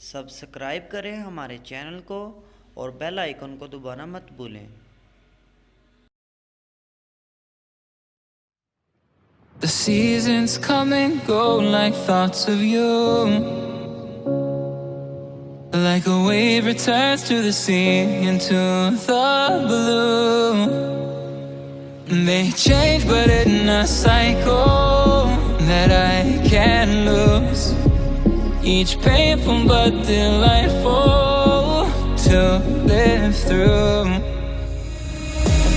Subscribe करें हमारे channel को और बेल आइकन को दबाना मत भूलें। The seasons come and go like thoughts of you, like a wave returns to the sea into the blue. They change but in a cycle that I can't lose, each painful but delightful to live through.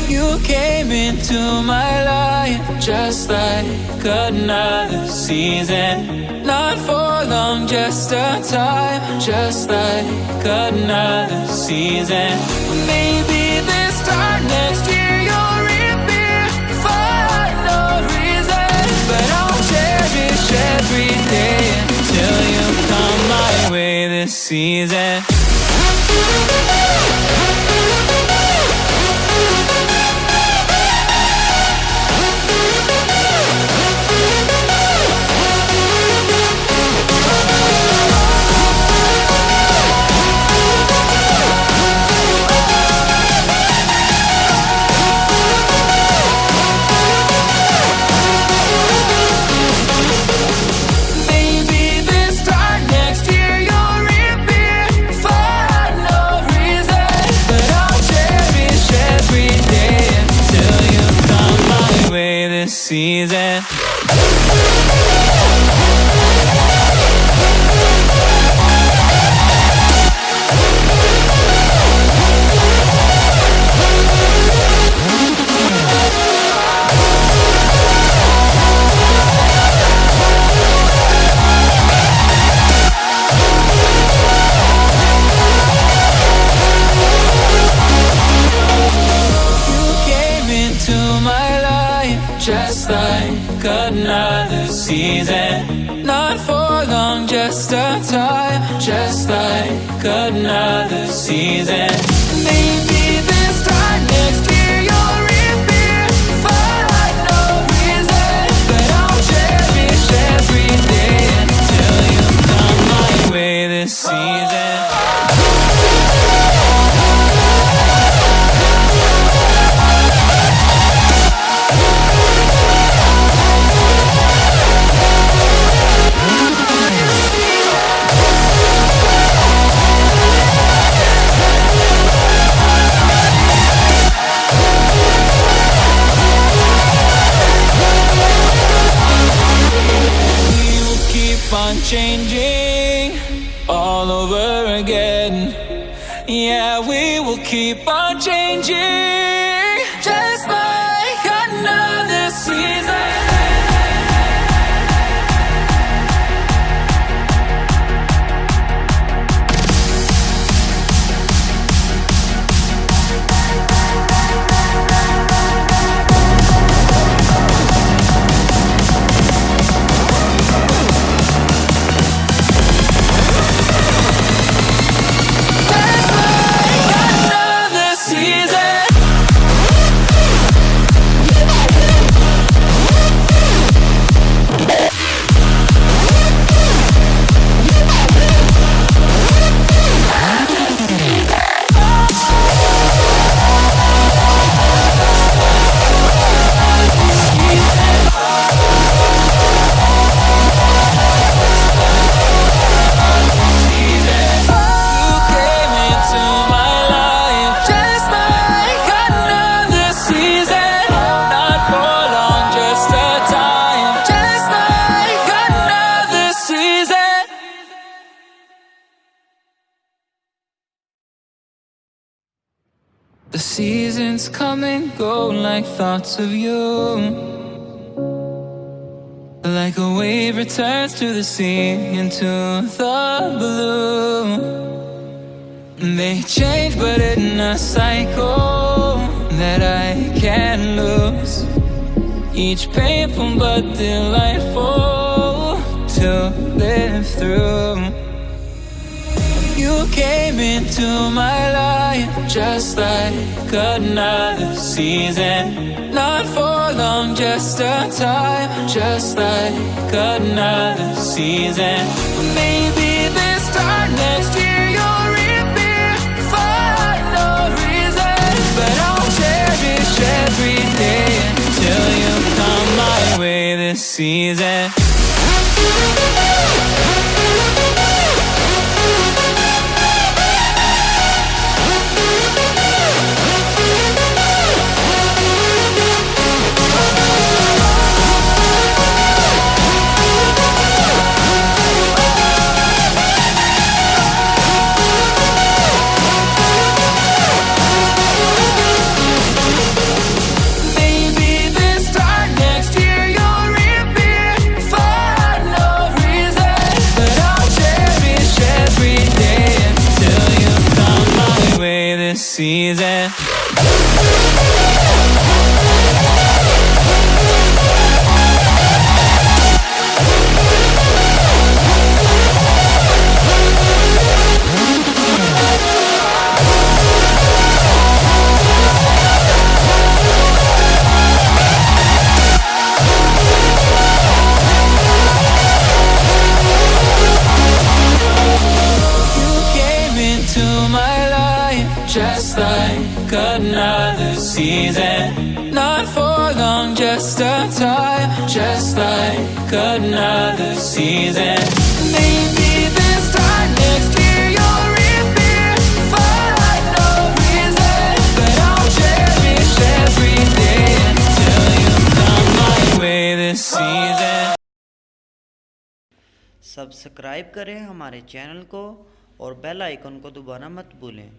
You came into my life just like another season, not for long, just a time, just like another season. Maybe this time next year you'll reappear for no reason, but I'll cherish every day until you come my way this season. Season. Just like another season, not for long, just a time, just like another season. Maybe this time next year you'll reappear for no reason, but I'll cherish every day until you come my way this season. Changing all over again. Yeah, we will keep on changing, just like another season. The seasons come and go like thoughts of you, like a wave returns to the sea into the blue. They change but in a cycle that I can't lose, each painful but delightful to live through. You came into my life just like another season, not for long, just a time, just like another season. Maybe this time next season. Maybe this time next year you'll reappear for no reason, but I'll cherish every day until you come my way this season. Came into my life just like another season. Not for long, just a time, just like another season. Maybe this time next year you'll reappear for no reason, but I'll cherish every day until you come my way this season. Subscribe करें हमारे channel को और bell icon को दबाना मत भूलें।